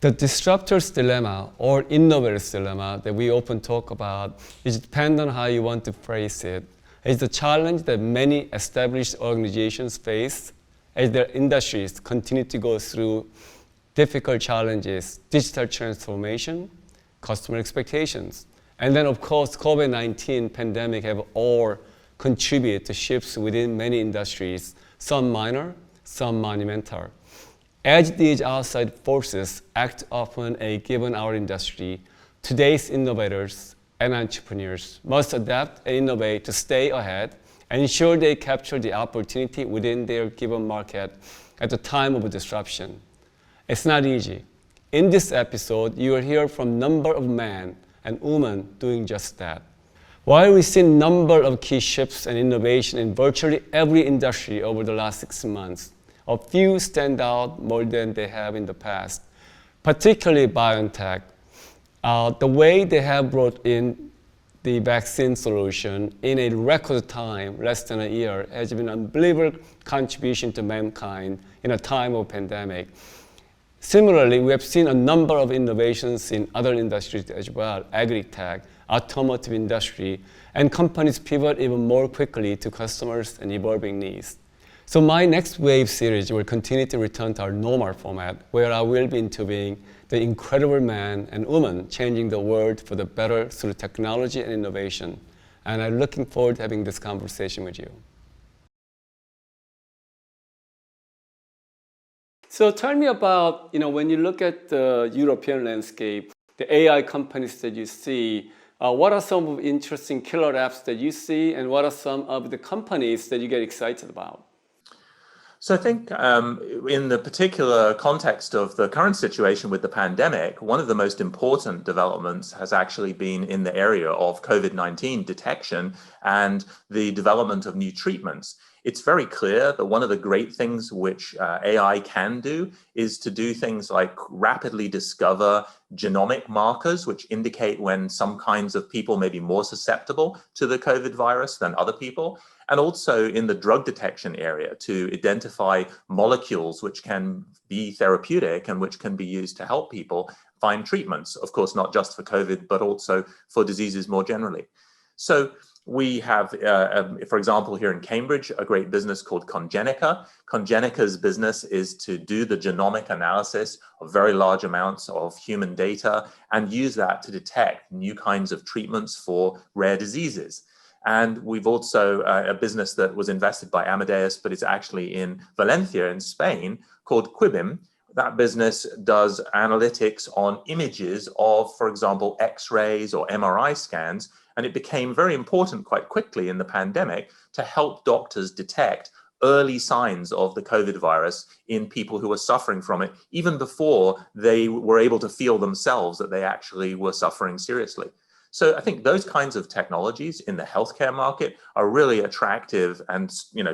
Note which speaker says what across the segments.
Speaker 1: The disruptor's dilemma or innovator's dilemma that we often talk about is dependent on how you want to phrase it. It's the challenge that many established organizations face as their industries continue to go through difficult challenges, digital transformation, customer expectations. And then of course, COVID-19 pandemic have all contributed to shifts within many industries, some minor, some monumental. As these outside forces act upon a given our industry, today's innovators and entrepreneurs must adapt and innovate to stay ahead and ensure they capture the opportunity within their given market at the time of disruption. It's not easy. In this episode, you will hear from a number of men and women doing just that. While we've seen a number of key shifts and innovation in virtually every industry over the last 6 months, a few stand out more than they have in the past, particularly BioNTech. The way they have brought in the vaccine solution in a record time, less than a year, has been an unbelievable contribution to mankind in a time of pandemic. Similarly, we have seen a number of innovations in other industries as well, agri-tech, automotive industry, and companies pivot even more quickly to customers and evolving needs. So my next wave series will continue to return to our normal format, where I will be interviewing the incredible men and women changing the world for the better through technology and innovation. And I'm looking forward to having this conversation with you. So tell me about, when you look at the European landscape, the AI companies that you see, what are some of the interesting killer apps that you see, and what are some of the companies that you get excited about?
Speaker 2: So I think in the particular context of the current situation with the pandemic, one of the most important developments has actually been in the area of COVID-19 detection and the development of new treatments. It's very clear that one of the great things which AI can do is to do things like rapidly discover genomic markers, which indicate when some kinds of people may be more susceptible to the COVID virus than other people. And also in the drug detection area to identify molecules which can be therapeutic and which can be used to help people find treatments, of course, not just for COVID, but also for diseases more generally. So we have, for example, here in Cambridge, a great business called Congenica. Congenica's business is to do the genomic analysis of very large amounts of human data and use that to detect new kinds of treatments for rare diseases. And we've also a business that was invested by Amadeus, but it's actually in Valencia in Spain, called Quibim. That business does analytics on images of, for example, X-rays or MRI scans. And it became very important quite quickly in the pandemic to help doctors detect early signs of the COVID virus in people who were suffering from it, even before they were able to feel themselves that they actually were suffering seriously. So I think those kinds of technologies in the healthcare market are really attractive and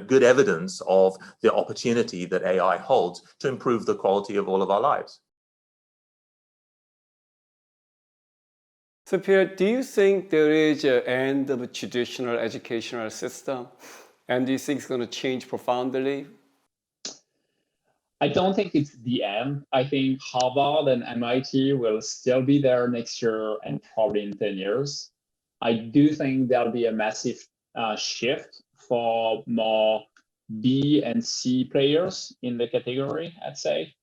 Speaker 2: good evidence of the opportunity that AI holds to improve the quality of all of our lives.
Speaker 1: So Pierre, do you think there is an end of a traditional educational system? And do you think it's going to change profoundly?
Speaker 3: I don't think it's the end. I think Harvard and MIT will still be there next year and probably in 10 years. I do think there'll be a massive shift for more B and C players in the category, I'd say.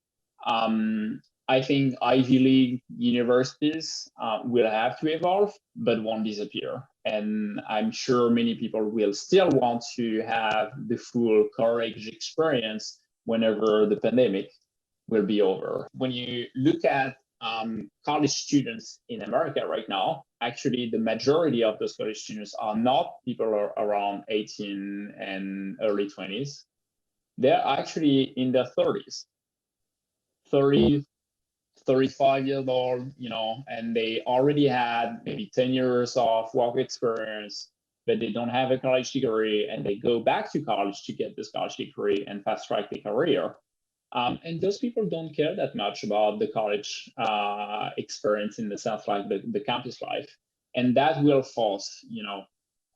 Speaker 3: I think Ivy League universities will have to evolve, but won't disappear. And I'm sure many people will still want to have the full college experience whenever the pandemic will be over. When you look at college students in America right now, actually the majority of those college students are not people around 18 and early 20s. They're actually in their 30s, 30, 35 years old, and they already had maybe 10 years of work experience, but they don't have a college degree, and they go back to college to get this college degree and fast track their career. And those people don't care that much about the college experience in the sense like the campus life. And that will force,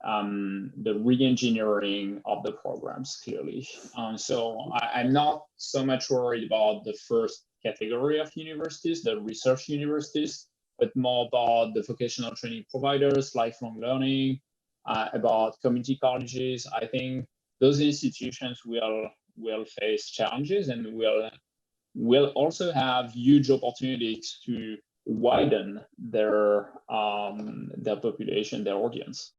Speaker 3: the re-engineering of the programs clearly. So I'm not so much worried about the first category of universities, the research universities, but more about the vocational training providers, lifelong learning, about community colleges. I think those institutions will face challenges and will also have huge opportunities to widen their population, their audience.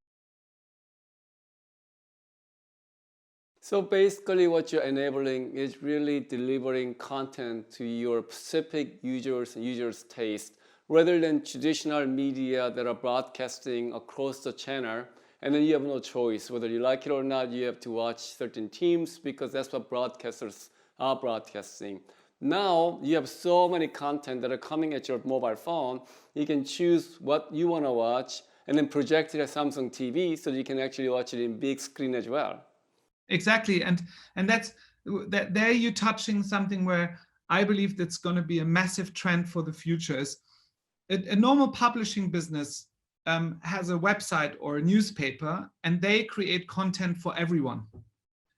Speaker 1: So basically what you're enabling is really delivering content to your specific users and users' taste, rather than traditional media that are broadcasting across the channel, and then you have no choice. Whether you like it or not, you have to watch certain teams because that's what broadcasters are broadcasting. Now you have so many content that are coming at your mobile phone, you can choose what you want to watch and then project it at Samsung TV so that you can actually watch it in big screen as well.
Speaker 4: Exactly, and that's there you're touching something where I believe that's going to be a massive trend for the future. Is a normal publishing business has a website or a newspaper, and they create content for everyone.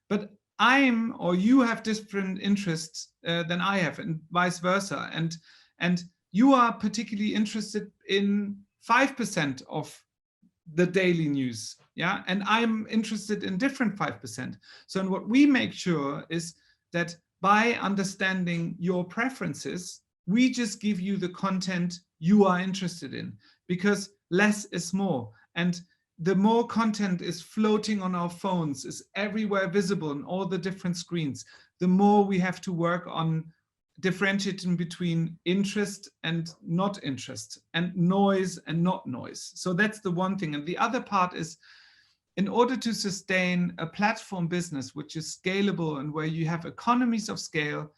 Speaker 4: But you have different interests than I have, and vice versa. And you are particularly interested in 5% of the daily news, yeah, and I'm interested in different 5%. So what we make sure is that by understanding your preferences, we just give you the content you are interested in, because less is more. And the more content is floating on our phones, is everywhere visible on all the different screens, the more we have to work on differentiating between interest and not interest, and noise and not noise. So that's the one thing. And the other part is, in order to sustain a platform business which is scalable and where you have economies of scale,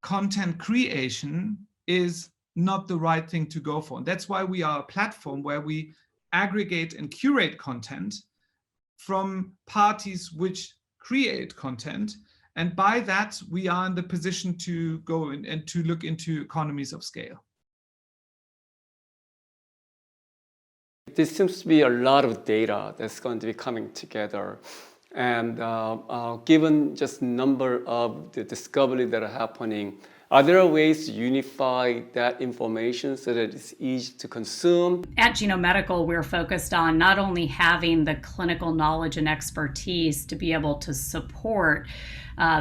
Speaker 4: content creation is not the right thing to go for. And that's why we are a platform where we aggregate and curate content from parties which create content. And by that, we are in the position to go in and to look into economies of scale.
Speaker 1: There seems to be a lot of data that's going to be coming together. And given just number of the discovery that are happening, are there ways to unify that information so that it's easy to consume?
Speaker 5: At Genome Medical, we're focused on not only having the clinical knowledge and expertise to be able to support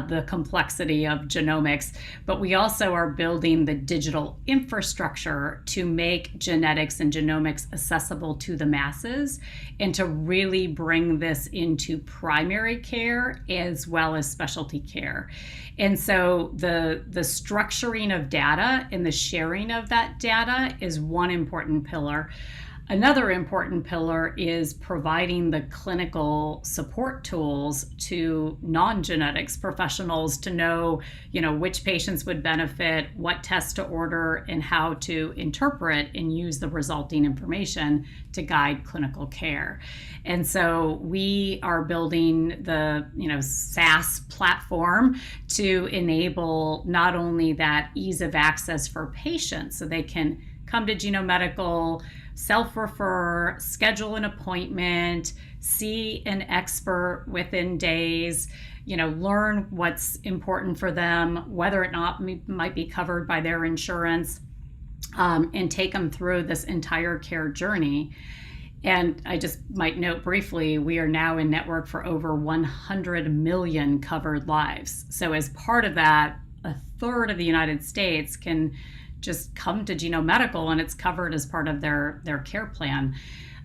Speaker 5: the complexity of genomics, but we also are building the digital infrastructure to make genetics and genomics accessible to the masses and to really bring this into primary care as well as specialty care. And so the structuring of data and the sharing of that data is one important pillar. Another important pillar is providing the clinical support tools to non-genetics professionals to know, which patients would benefit, what tests to order, and how to interpret and use the resulting information to guide clinical care. And so we are building the, SaaS platform to enable not only that ease of access for patients so they can come to Genome Medical, self-refer, schedule an appointment, see an expert within days, learn what's important for them, whether or not might be covered by their insurance, and take them through this entire care journey. And I just might note briefly, we are now in network for over 100 million covered lives. So as part of that, a third of the United States can just come to Genome Medical and it's covered as part of their care plan.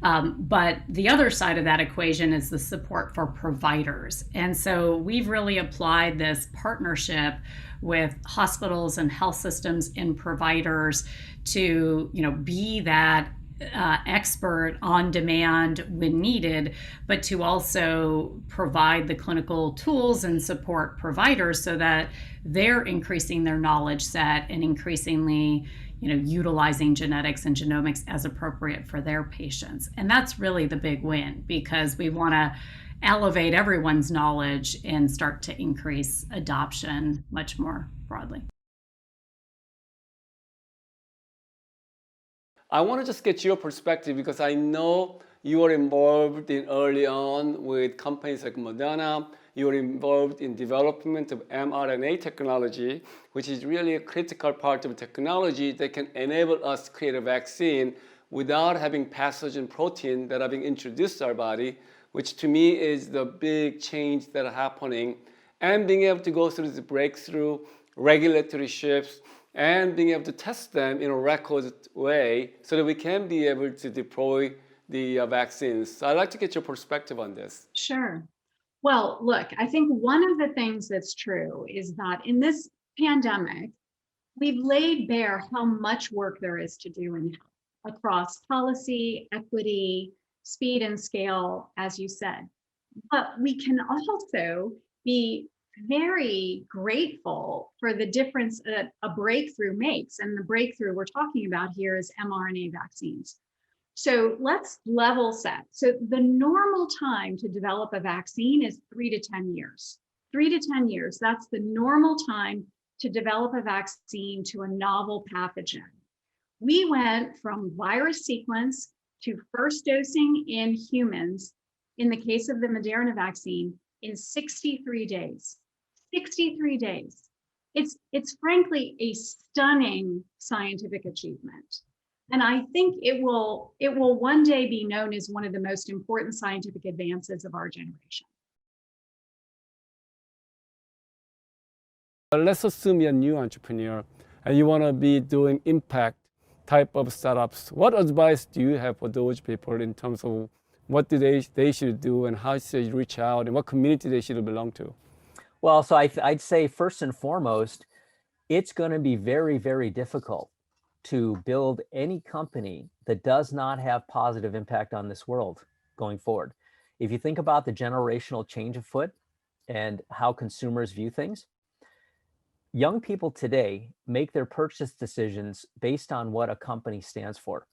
Speaker 5: But the other side of that equation is the support for providers. And so we've really applied this partnership with hospitals and health systems and providers to, be that expert on demand when needed, but to also provide the clinical tools and support providers so that they're increasing their knowledge set and increasingly, utilizing genetics and genomics as appropriate for their patients. And that's really the big win, because we want to elevate everyone's knowledge and start to increase adoption much more broadly.
Speaker 1: I want to just get your perspective, because I know you are involved in early on with companies like Moderna you're involved in development of mRNA technology, which is really a critical part of technology that can enable us to create a vaccine without having pathogen protein that are being introduced to our body, which to me is the big change that are happening, and being able to go through the breakthrough regulatory shifts and being able to test them in a record way so that we can be able to deploy the vaccines. So I'd like to get your perspective on this.
Speaker 6: Sure. Well, look, I think one of the things that's true is that in this pandemic, we've laid bare how much work there is to do in health across policy, equity, speed and scale, as you said. But we can also be very grateful for the difference that a breakthrough makes. And the breakthrough we're talking about here is mRNA vaccines. So let's level set. So the normal time to develop a vaccine is 3 to 10 years. 3 to 10 years, that's the normal time to develop a vaccine to a novel pathogen. We went from virus sequence to first dosing in humans, in the case of the Moderna vaccine, in 63 days. 63 days. It's frankly a stunning scientific achievement. And I think it will one day be known as one of the most important scientific advances of our generation.
Speaker 1: Let's assume you're a new entrepreneur and you want to be doing impact type of startups. What advice do you have for those people in terms of what they should do and how should they reach out and what community they should belong to?
Speaker 7: Well, so I'd say first and foremost, it's going to be very, very difficult to build any company that does not have positive impact on this world going forward. If you think about the generational change afoot and how consumers view things, young people today make their purchase decisions based on what a company stands for.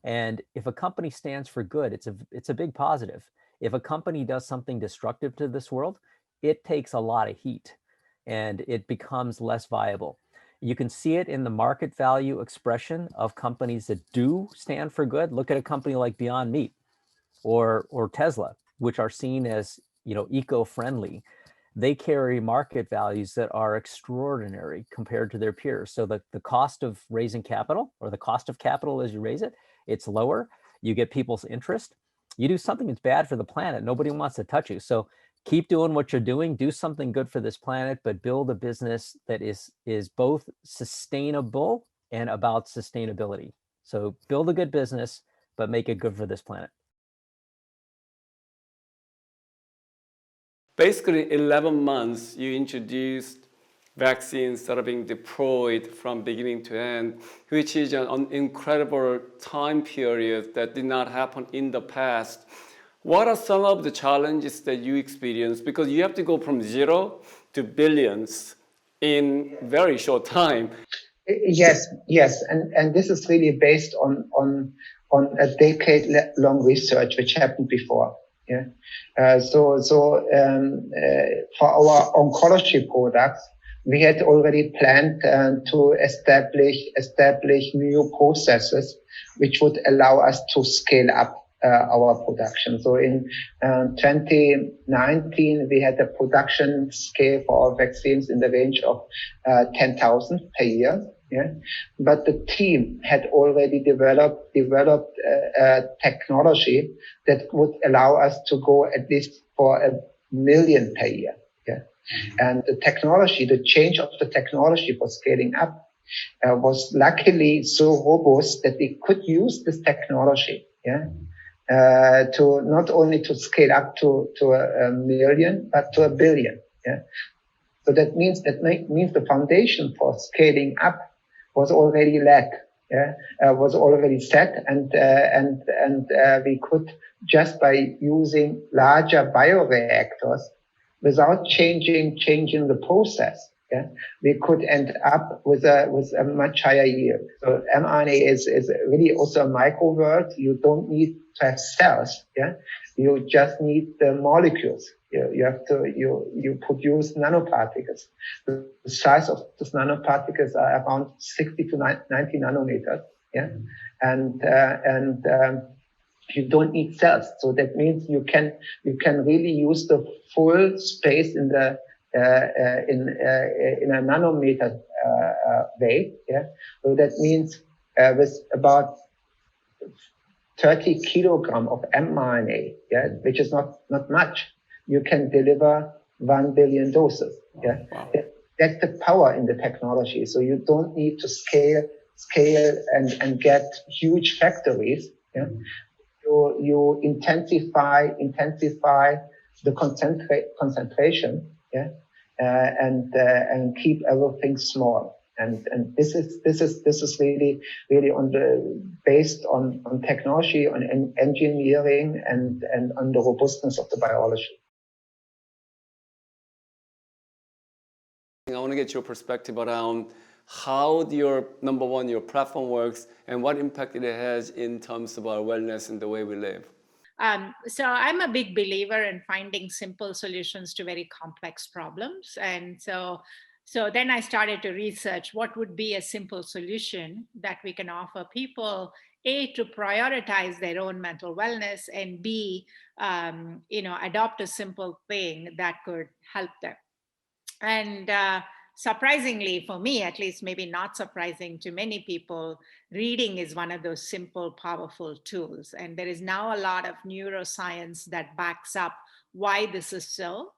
Speaker 7: And if a company stands for good, it's a big positive. If a company does something destructive to this world, it takes a lot of heat and it becomes less viable. You can see it in the market value expression of companies that do stand for good. Look at a company like Beyond Meat or Tesla, which are seen as, eco-friendly. They carry market values that are extraordinary compared to their peers. So the cost of raising capital, or the cost of capital as you raise it, it's lower. You get people's interest. You do something that's bad for the planet, nobody wants to touch you. So keep doing what you're doing, do something good for this planet, but build a business that is both sustainable and about sustainability. So build a good business, but make it good for this planet.
Speaker 1: Basically, 11 months, you introduced vaccines that are being deployed from beginning to end, which is an incredible time period that did not happen in the past. What are some of the challenges that you experience? Because you have to go from 0 to billions in very short time.
Speaker 8: Yes, and this is really based on a decade-long research which happened before. Yeah. So for our oncology products, we had already planned to establish new processes which would allow us to scale up our production. So in 2019, we had a production scale for our vaccines in the range of 10,000 per year. Yeah, but the team had already developed technology that would allow us to go at least for 1 million per year. Yeah, and the change of the technology for scaling up was luckily so robust that we could use this technology. Yeah. To not only to scale up to 1 million, but to 1 billion. Yeah. So that means the foundation for scaling up was already was already set, and we could, just by using larger bioreactors without changing the process, we could end up with a much higher yield. So mRNA is really also a micro world. You don't need to have cells. Yeah, you just need the molecules. You produce nanoparticles. The size of those nanoparticles are around 60 to 90 nanometers. Yeah, and you don't need cells. So that means you can really use the full space in the in a nanometer way. Yeah. So that means with about 30 kilogram of mRNA, yeah, which is not much, you can deliver 1 billion doses. Yeah. Wow. That's the power in the technology. So you don't need to scale and get huge factories. Yeah. You intensify the concentration, yeah, and keep everything small. And this is really based on technology, on engineering, and on the robustness of the biology.
Speaker 1: I want to get your perspective around how your platform works and what impact it has in terms of our wellness and the way we live.
Speaker 9: So I'm a big believer in finding simple solutions to very complex problems. And so then I started to research what would be a simple solution that we can offer people, A, to prioritize their own mental wellness, and B, adopt a simple thing that could help them. And surprisingly for me, at least, maybe not surprising to many people, reading is one of those simple, powerful tools. And there is now a lot of neuroscience that backs up why this is so.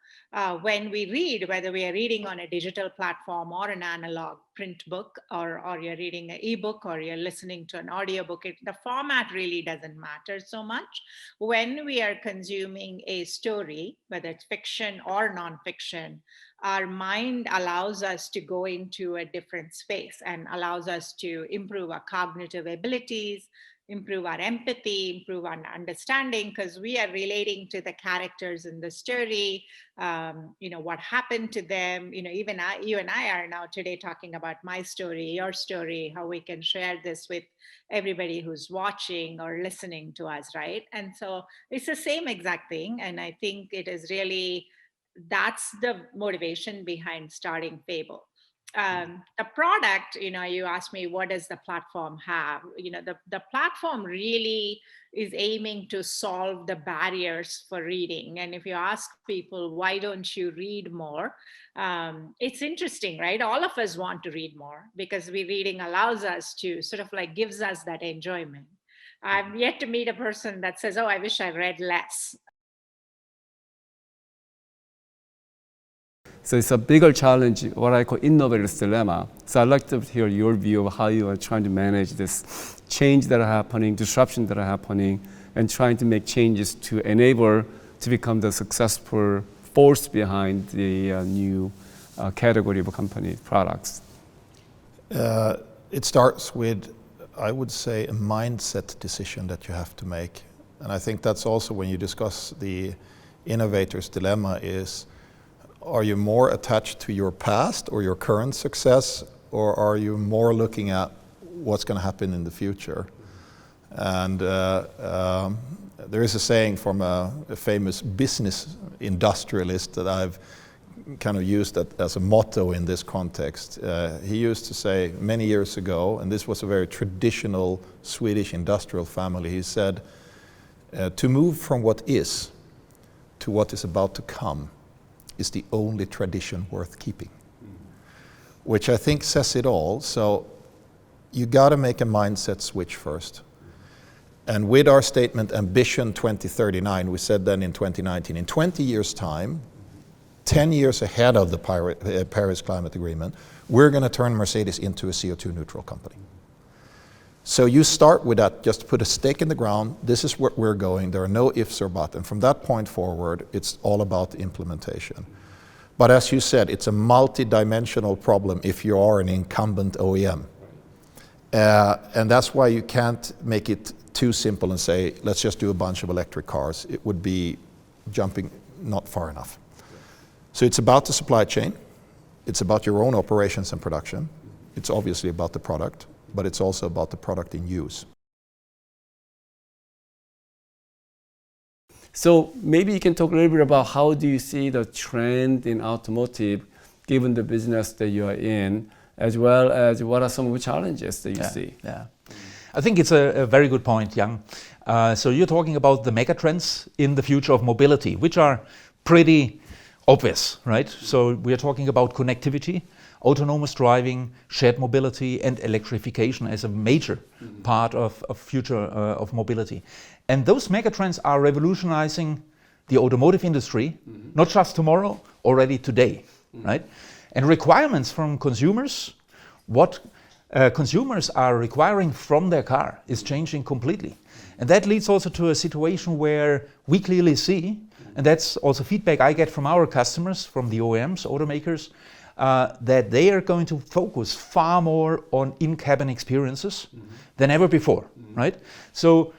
Speaker 9: When we read, whether we are reading on a digital platform or an analog print book, or you're reading an ebook, or you're listening to an audiobook, the format really doesn't matter so much. When we are consuming a story, whether it's fiction or nonfiction, our mind allows us to go into a different space and allows us to improve our cognitive abilities, improve our empathy, improve our understanding, because we are relating to the characters in the story, what happened to them. Even you and I are now today talking about my story, your story, how we can share this with everybody who's watching or listening to us, right? And so it's the same exact thing. And I think it is really, that's the motivation behind starting Fable. The product, you asked me, what does the platform have? The platform really is aiming to solve the barriers for reading. And if you ask people, why don't you read more? It's interesting, right? All of us want to read more because reading allows us to sort of gives us that enjoyment. I've yet to meet a person that says, oh, I wish I read less.
Speaker 1: So it's a bigger challenge, what I call innovator's dilemma. So I'd like to hear your view of how you are trying to manage this change that are happening, disruption that are happening, and trying to make changes to enable to become the successful force behind the new category of company products.
Speaker 10: It starts with, I would say, a mindset decision that you have to make. And I think that's also when you discuss the innovator's dilemma is, are you more attached to your past or your current success, or are you more looking at what's going to happen in the future? And there is a saying from a famous business industrialist that I've kind of used that as a motto in this context. He used to say many years ago, and this was a very traditional Swedish industrial family, he said, to move from what is to what is about to come is the only tradition worth keeping, which I think says it all. So you got to make a mindset switch first. And with our statement Ambition 2039, we said then in 2019, in 20 years' time, 10 years ahead of the Paris Climate Agreement, we're going to turn Mercedes into a CO2 neutral company. So you start with that, just put a stake in the ground, this is where we're going, there are no ifs or buts, and from that point forward, it's all about implementation. But as you said, it's a multi-dimensional problem if you are an incumbent OEM. And that's why you can't make it too simple and say, let's just do a bunch of electric cars. It would be jumping not far enough. So it's about the supply chain, it's about your own operations and production, it's obviously about the product, but it's also about the product in use.
Speaker 1: So maybe you can talk a little bit about how do you see the trend in automotive, given the business that you are in, as well as what are some of the challenges that you see?
Speaker 11: Yeah. I think it's a very good point, Yang. So you're talking about the megatrends in the future of mobility, which are pretty obvious, right? So we are talking about connectivity, autonomous driving, shared mobility, and electrification as a major part of future of mobility. And those megatrends are revolutionizing the automotive industry, not just tomorrow, already today, right? And requirements from consumers, what consumers are requiring from their car is changing completely. And that leads also to a situation where we clearly see, and that's also feedback I get from our customers, from the OEMs, automakers, that they are going to focus far more on in-cabin experiences than ever before, right? So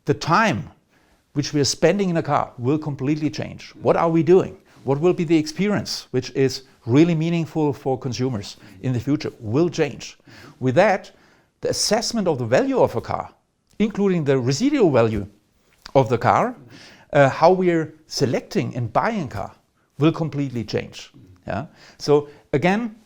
Speaker 11: the time which we are spending in a car will completely change. What are we doing? What will be the experience which is really meaningful for consumers in the future will change. With that, the assessment of the value of a car, including the residual value of the car, how we're selecting and buying a car will completely change. Yeah? So again,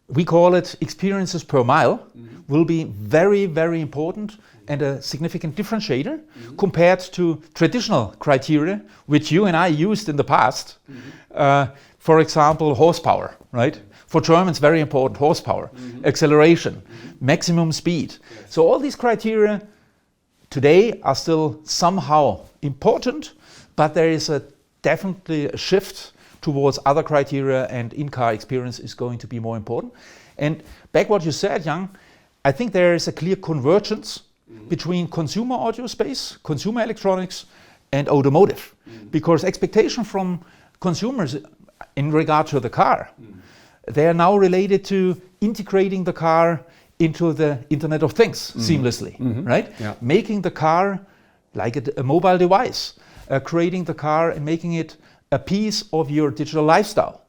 Speaker 11: we call it experiences per mile, will be very, very important and a significant differentiator compared to traditional criteria, which you and I used in the past. For example, horsepower, right? For Germans, very important, horsepower, acceleration, maximum speed. So all these criteria today are still somehow important, but there is definitely a shift towards other criteria, and in-car experience is going to be more important. And back what you said, Yang, I think there is a clear convergence between consumer audio space, consumer electronics, and automotive, because expectation from consumers in regard to the car, they are now related to integrating the car into the Internet of Things seamlessly, right? Yeah. Making the car like a mobile device, creating the car and making it a piece of your digital lifestyle.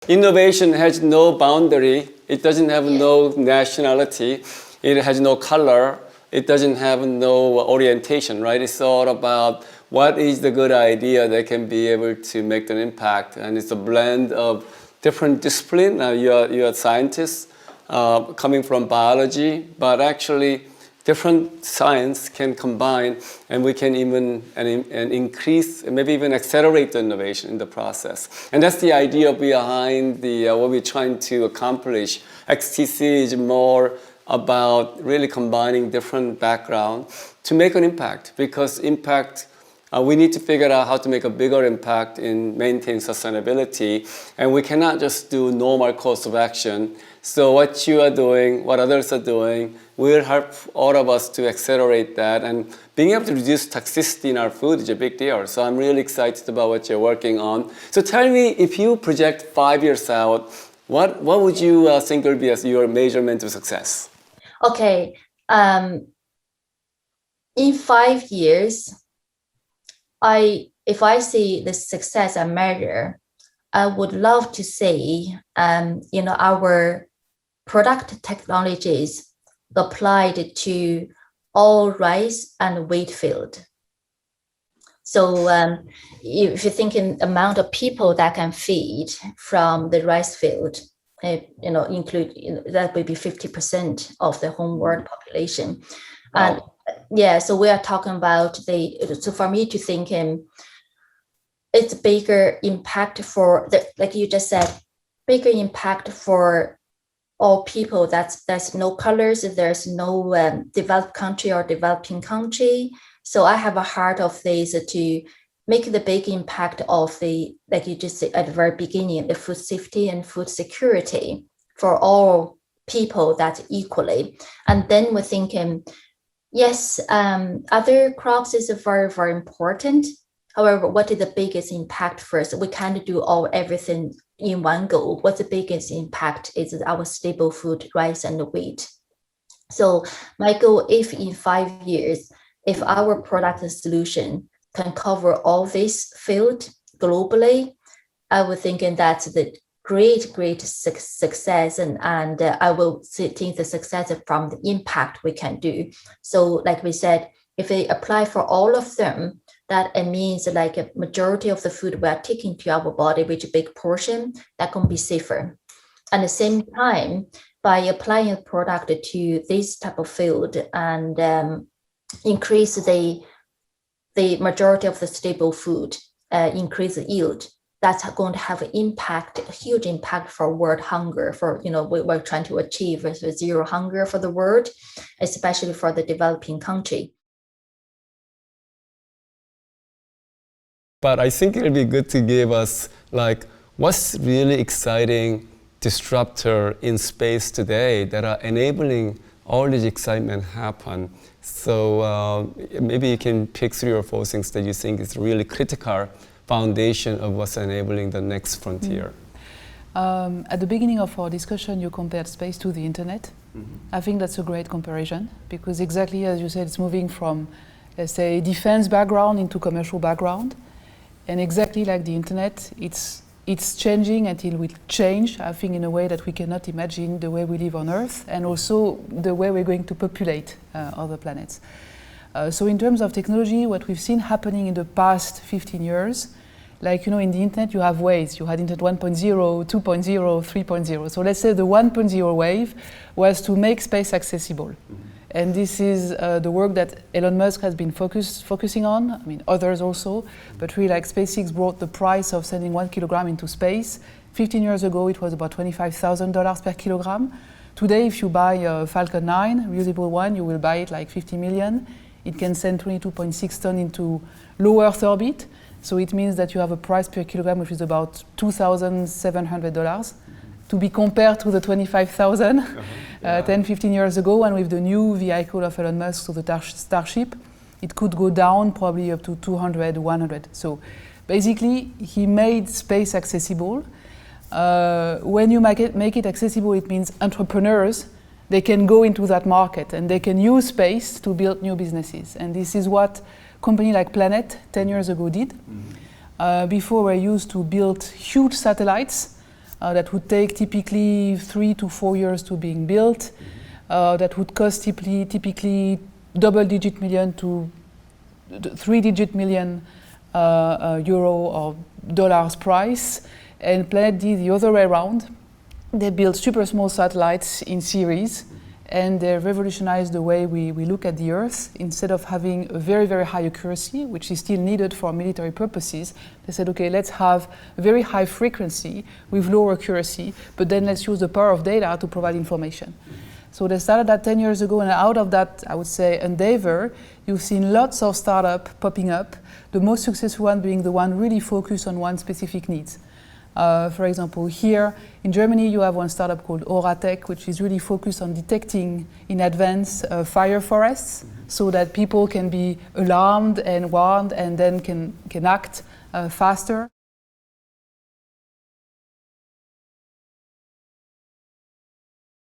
Speaker 1: Innovation has no boundary. It doesn't have no nationality. It has no color. It doesn't have no orientation, right? It's all about what is the good idea that can be able to make an impact. And it's a blend of different disciplines. You're scientists coming from biology, but actually different science can combine, and we can even increase, maybe even accelerate the innovation in the process. And that's the idea behind what we're trying to accomplish. XTC is more about really combining different backgrounds to make an impact, because impact, we need to figure out how to make a bigger impact in maintaining sustainability, and we cannot just do normal course of action. So what you are doing, what others are doing, will help all of us to accelerate that, and being able to reduce toxicity in our food is a big deal. So I'm really excited about what you're working on. So tell me, if you project 5 years out, what would you think will be as your measurement of success?
Speaker 12: Okay, in 5 years, if I see the success I measure, I would love to see, our product technologies applied to all rice and wheat field. So if you think in amount of people that can feed from the rice field, that would be 50% of the whole world population. Wow. And yeah, so we are talking about so for me to think it's bigger impact for like you just said, bigger impact for all people. There's no colors, there's no developed country or developing country. So I have a heart of this to make the big impact of like you just said at the very beginning, the food safety and food security for all people that equally. And then we're thinking, yes, other crops is very, very important. However, what is the biggest impact first? We can't do everything in one go. What's the biggest impact is our staple food, rice and wheat. So my goal, if in 5 years, if our product and solution can cover all this field globally, I was thinking that's the great success, and I will think the success from the impact we can do. So like we said, if we apply for all of them, that it means like a majority of the food we are taking to our body, which a big portion, that can be safer. At the same time, by applying a product to this type of field and increase the majority of the staple food, increase the yield, that's going to have an impact, a huge impact for world hunger. For, you know, we're trying to achieve zero hunger for the world, especially for the developing country.
Speaker 1: But I think it'll be good to give us like what's really exciting disruptor in space today that are enabling all this excitement happen. So maybe you can pick 3 or 4 things that you think is really critical foundation of what's enabling the next frontier.
Speaker 13: At the beginning of our discussion, you compared space to the internet. I think that's a great comparison because exactly as you said, it's moving from, let's say, defense background into commercial background. And exactly like the internet, it's changing and it will change, I think, in a way that we cannot imagine the way we live on Earth and also the way we're going to populate other planets. So in terms of technology, what we've seen happening in the past 15 years, like, you know, in the internet you have waves. You had internet 1.0, 2.0, 3.0. So let's say the 1.0 wave was to make space accessible. And this is the work that Elon Musk has been focusing on, I mean others also, but really like SpaceX brought the price of sending 1 kilogram into space. 15 years ago it was about $25,000 per kilogram. Today if you buy a Falcon 9, reusable one, you will buy it like 50 million. It can send 22.6 tons into low Earth orbit. So it means that you have a price per kilogram which is about $2,700. To be compared to the 25,000 10, 15 years ago, and with the new vehicle of Elon Musk, so the Starship, it could go down probably up to 200, 100. So basically, he made space accessible. When you make it accessible, it means entrepreneurs, they can go into that market and they can use space to build new businesses. And this is what a company like Planet 10 years ago did. Before, we used to build huge satellites that would take typically 3 to 4 years to being built, that would cost typically double-digit million to 3-digit million euro or dollars price. And Planet did the other way around. They built super small satellites in series, and they revolutionized the way we look at the Earth. Instead of having a very, very high accuracy, which is still needed for military purposes, they said, okay, let's have a very high frequency with lower accuracy, but then let's use the power of data to provide information. So they started that 10 years ago, and out of that, I would say, endeavor, you've seen lots of startups popping up, the most successful one being the one really focused on one specific needs. For example, here in Germany, you have one startup called Oratech, which is really focused on detecting in advance fire forests so that people can be alarmed and warned and then can act faster.